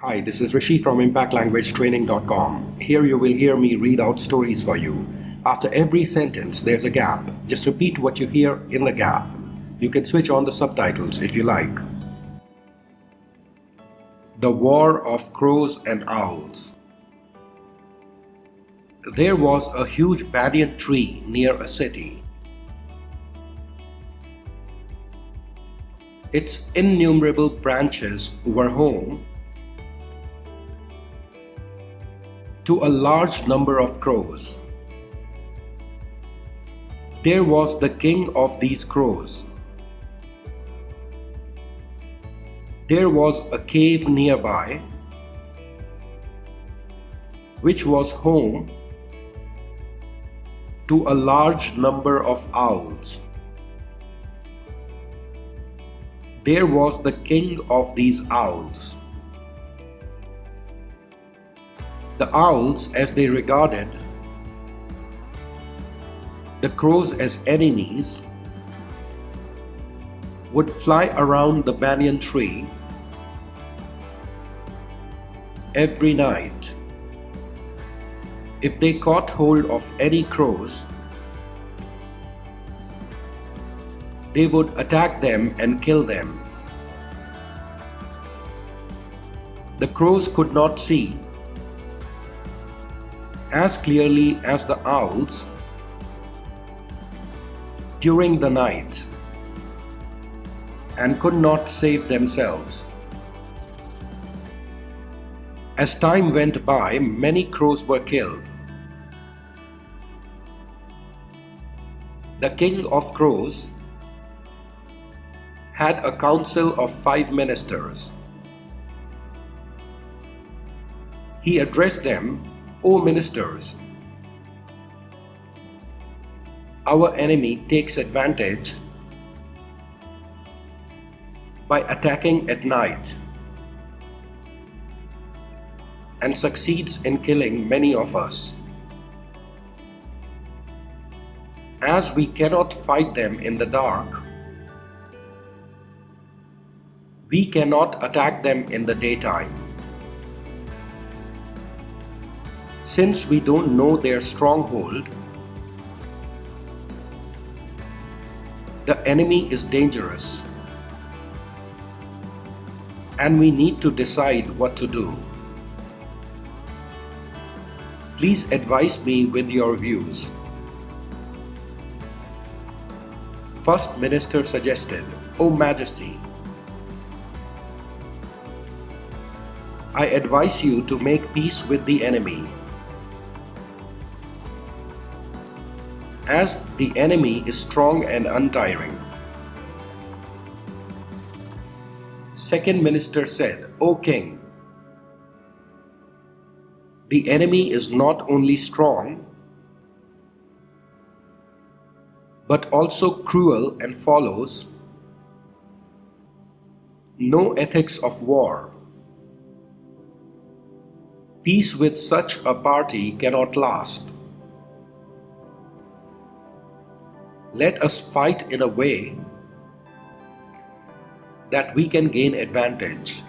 Hi, this is Rishi from ImpactLanguageTraining.com. Here you will hear me read out stories for you. After every sentence, there's a gap. Just repeat what you hear in the gap. You can switch on the subtitles if you like. The War of Crows and Owls. There was a huge banyan tree near a city. Its innumerable branches were home to a large number of crows. There was the king of these crows. There was a cave nearby, which was home to a large number of owls. There was the king of these owls. The owls, as they regarded the crows as enemies, would fly around the banyan tree every night. If they caught hold of any crows, they would attack them and kill them. The crows could not see as clearly as the owls during the night and could not save themselves. As time went by, many crows were killed. The king of crows had a council of 5 ministers. He addressed them, "O ministers, our enemy takes advantage by attacking at night and succeeds in killing many of us. As we cannot fight them in the dark, we cannot attack them in the daytime. Since we don't know their stronghold, the enemy is dangerous, and we need to decide what to do. Please advise me with your views." First minister suggested, "O Majesty, I advise you to make peace with the enemy. As the enemy is strong and untiring." Second minister said, "O king, the enemy is not only strong, but also cruel and follows no ethics of war. Peace with such a party cannot last. Let us fight in a way that we can gain advantage."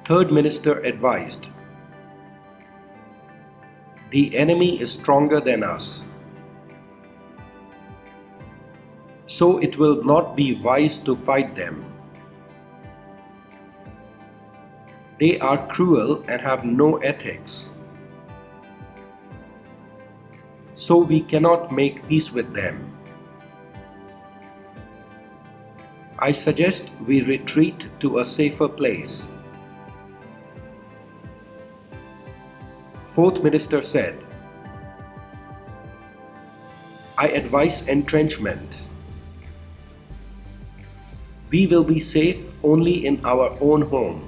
Third minister advised, "The enemy is stronger than us, so it will not be wise to fight them. They are cruel and have no ethics, so we cannot make peace with them. I suggest we retreat to a safer place." Fourth minister said, "I advise entrenchment. We will be safe only in our own home.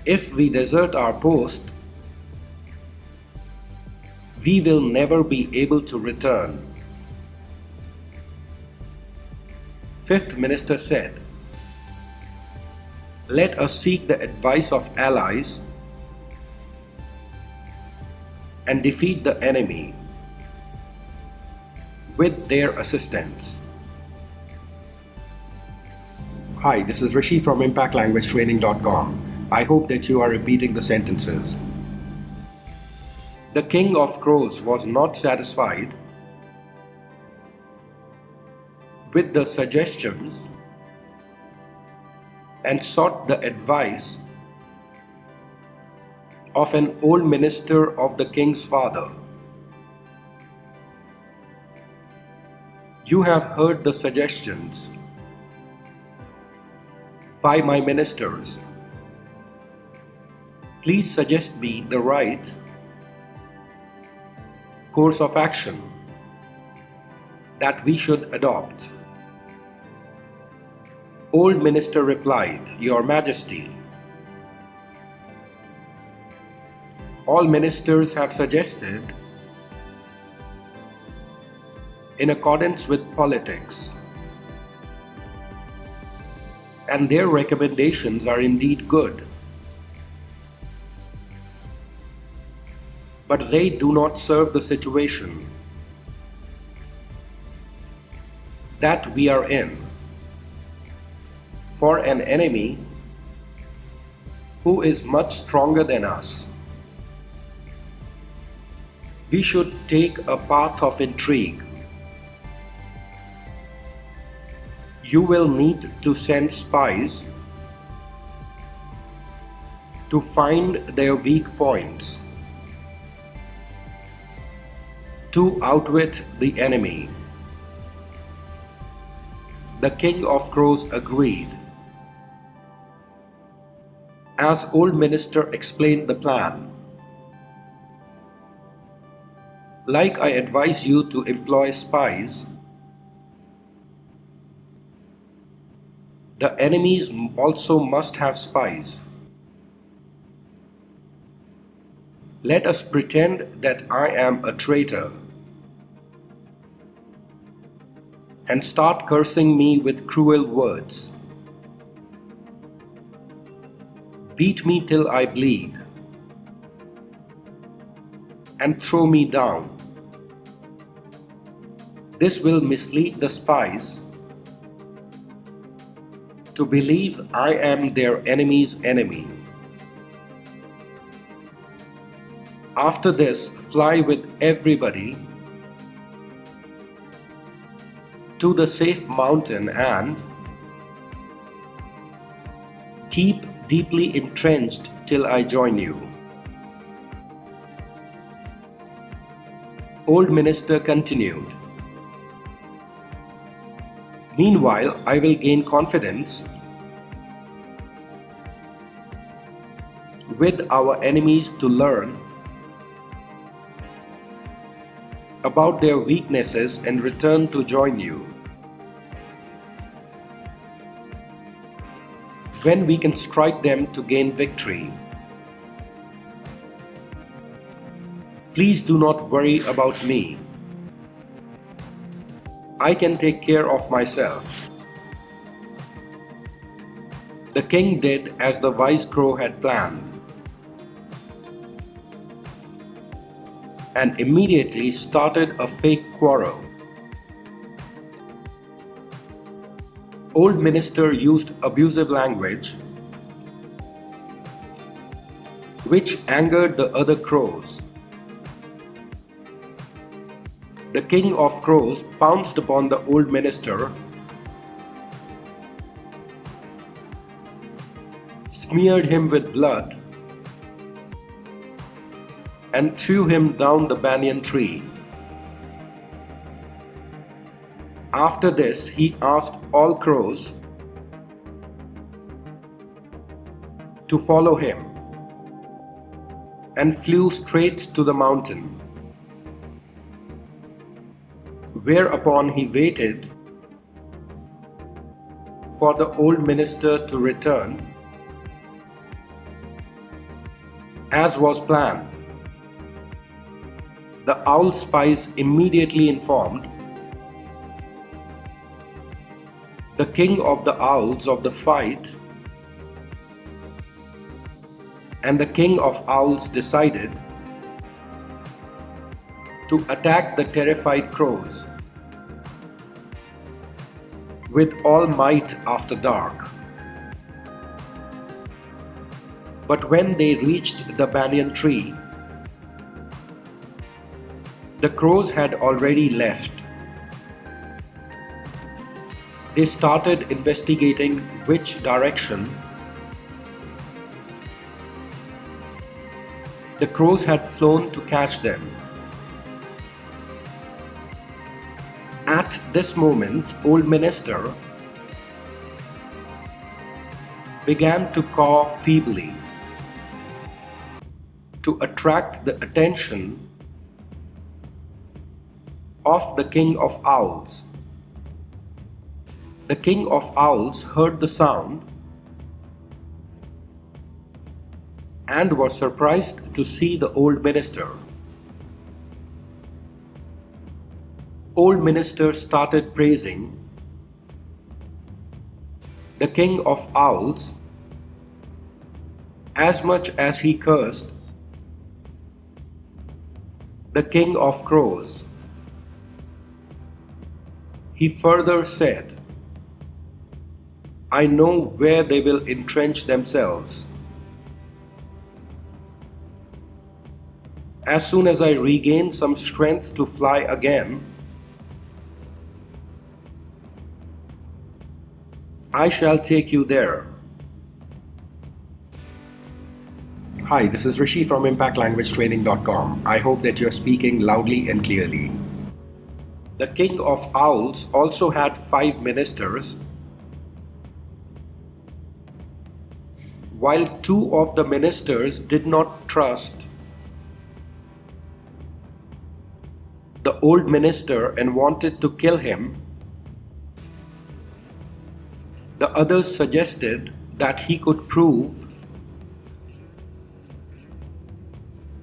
If we desert our post, we will never be able to return." Fifth minister said, "Let us seek the advice of allies and defeat the enemy with their assistance. Hi, this is Rishi from impactlanguagetraining.com. I hope that you are repeating the sentences. The king of crows was not satisfied with the suggestions and sought the advice of an old minister of the king's father. You have heard the suggestions by my ministers. Please suggest me the right course of action that we should adopt. Old minister replied, Your Majesty, all ministers have suggested in accordance with politics, and their recommendations are indeed good. But they do not serve the situation that we are in. For an enemy who is much stronger than us, we should take a path of intrigue. You will need to send spies to find their weak points, to outwit the enemy. The king of crows agreed. As old minister explained the plan, like I advise you to employ spies, the enemies also must have spies. Let us pretend that I am a traitor and start cursing me with cruel words. Beat me till I bleed and throw me down. This will mislead the spies to believe I am their enemy's enemy. After this, fly with everybody to the safe mountain and keep deeply entrenched till I join you. Old minister continued. Meanwhile, I will gain confidence with our enemies to learn about their weaknesses and return to join you. When we can strike them to gain victory. Please do not worry about me. I can take care of myself. The king did as the wise crow had planned, and immediately started a fake quarrel. Old minister used abusive language, which angered the other crows. The king of crows pounced upon the old minister, smeared him with blood, and threw him down the banyan tree. After this, he asked all crows to follow him and flew straight to the mountain, whereupon he waited for the old minister to return as was planned. The owl spies immediately informed the king of the owls of the fight, and the king of owls decided to attack the terrified crows with all might after dark. But when they reached the banyan tree, the crows had already left. They started investigating which direction the crows had flown to catch them. At this moment, Old Minister began to caw feebly to attract the attention of the King of Owls. The King of Owls heard the sound and was surprised to see the Old Minister. Old Minister started praising the King of Owls as much as he cursed the King of Crows. He further said, "I know where they will entrench themselves. As soon as I regain some strength to fly again, I shall take you there." Hi, this is Rishi from ImpactLanguageTraining.com. I hope that you're speaking loudly and clearly. The King of Owls also had 5 ministers, while 2 of the ministers did not trust the Old Minister and wanted to kill him. The others suggested that he could prove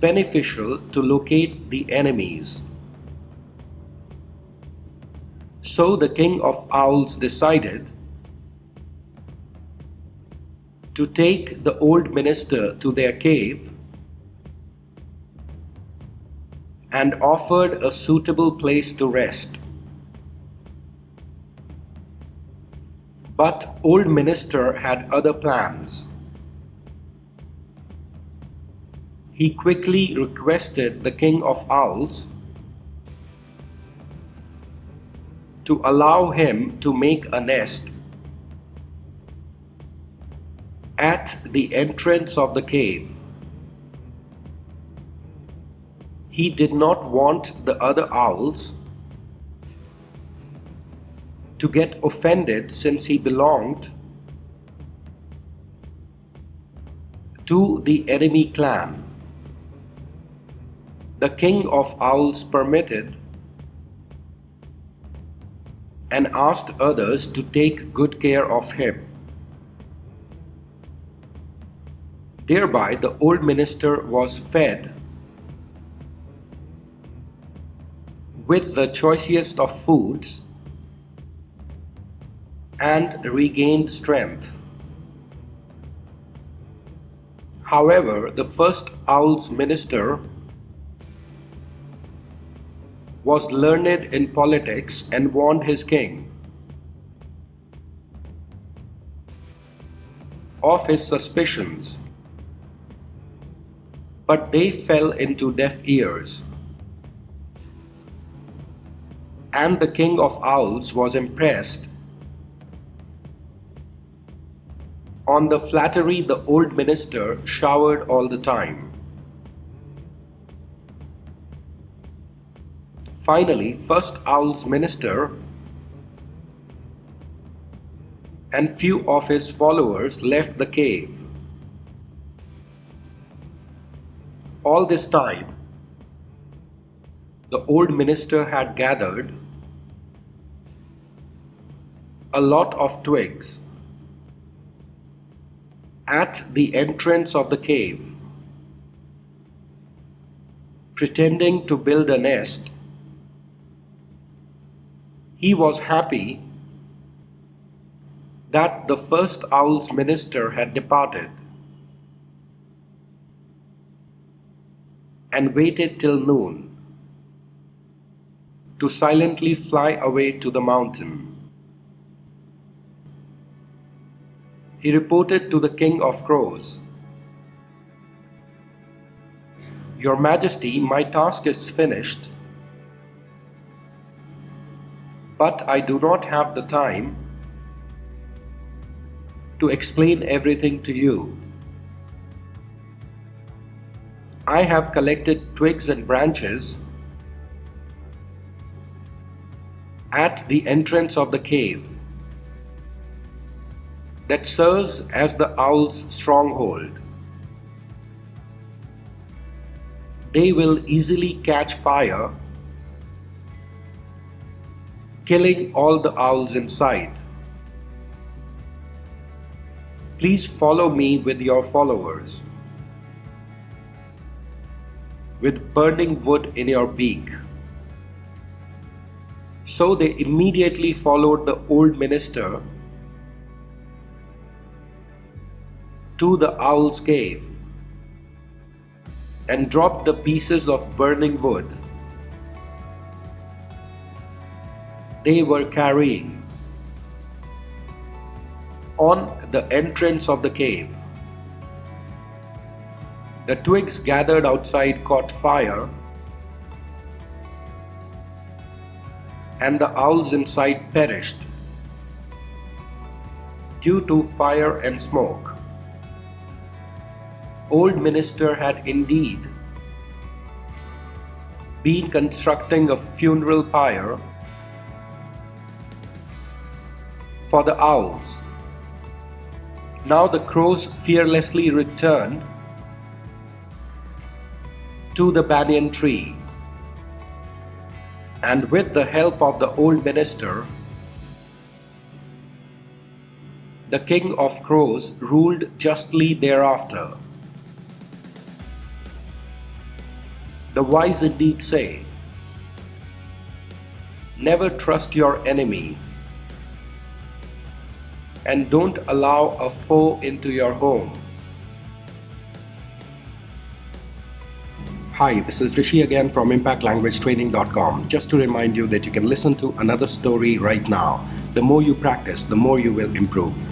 beneficial to locate the enemies. So the King of Owls decided to take the Old Minister to their cave and offered a suitable place to rest. But Old Minister had other plans. He quickly requested the King of Owls to allow him to make a nest at the entrance of the cave. He did not want the other owls to get offended since he belonged to the enemy clan. The King of Owls permitted and asked others to take good care of him. Thereby, the Old Minister was fed with the choicest of foods and regained strength. However, the first Owl's minister was learned in politics and warned his king of his suspicions, but they fell into deaf ears, and the King of Owls was impressed on the flattery the Old Minister showered all the time. Finally, first Owl's minister and few of his followers left the cave. All this time, the Old Minister had gathered a lot of twigs at the entrance of the cave, pretending to build a nest. He was happy that the first Owl's minister had departed and waited till noon to silently fly away to the mountain. He reported to the King of Crows Your Majesty, my task is finished, but I do not have the time to explain everything to you. I have collected twigs and branches at the entrance of the cave that serves as the owl's stronghold. They will easily catch fire, killing all the owls in sight. Please follow me with your followers, with burning wood in your beak. So they immediately followed the old minister to the owl's cave and dropped the pieces of burning wood they were carrying on the entrance of the cave. The twigs gathered outside caught fire, and the owls inside perished due to fire and smoke. Old minister had indeed been constructing a funeral pyre for the owls. Now the crows fearlessly returned to the banyan tree, and with the help of the old minister, the king of crows ruled justly thereafter. The wise indeed say, never trust your enemy, and don't allow a foe into your home. Hi, this is Rishi again from impactlanguagetraining.com. Just to remind you that you can listen to another story right now. The more you practice, the more you will improve.